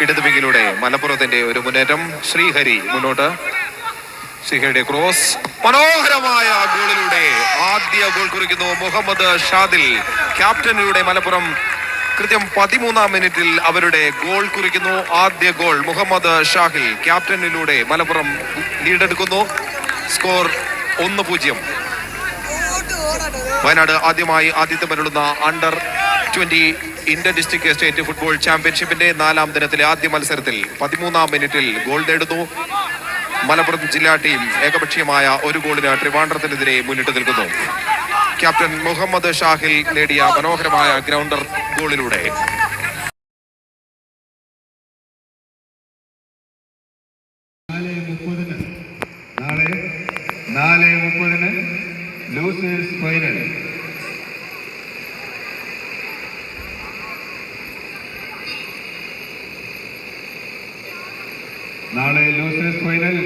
ഇടതുവിങ്ങിലൂടെ മലപ്പുറത്തിന്റെ ഒരു മുന്നേറ്റം. ശ്രീഹരി മുന്നോട്ട്. ശ്രീഹരിയുടെ ക്രോസ് മനോഹരമായ ഗോളിലൂടെ ആദ്യ ഗോൾ കുറിക്കുന്നു മുഹമ്മദ് ഷാദിൽ. ക്യാപ്റ്റനിലൂടെ മലപ്പുറം കൃത്യം 13-ാം മിനിറ്റിൽ അവരുടെ ഗോൾ കുറിക്കുന്നു. ആദ്യ ഗോൾ മുഹമ്മദ് ഷാഹിൽ. ക്യാപ്റ്റനിലൂടെ മലപ്പുറം ലീഡെടുക്കുന്നു. സ്കോർ 1-0. വയനാട് ആദ്യമായി ആതിഥ്യം പരളുന്ന അണ്ടർ-20 ഇന്റർ ഡിസ്ട്രിക്ട് സ്റ്റേറ്റ് ഫുട്ബോൾ ചാമ്പ്യൻഷിപ്പിന്റെ 4-ാം ദിനത്തിലെ ആദ്യ മത്സരത്തിൽ 13-ാം മിനിറ്റിൽ ഗോൾ നേടുന്നു. മലപ്പുറം ജില്ലാ ടീം ഏകപക്ഷീയമായ ഒരു ഗോളിന് ട്രിവാൻഡ്രത്തിനെതിരെ മുന്നിട്ട് നിൽക്കുന്നു. ക്യാപ്റ്റൻ മുഹമ്മദ് ഷാഹിൽ നേടിയ മനോഹരമായ ഗ്രൗണ്ടർ ഗോളിലൂടെ നാളെ 4:30 ലൂസേഴ്സ് ഫൈനൽ. നാളെ ലൂസേഴ്സ് ഫൈനൽ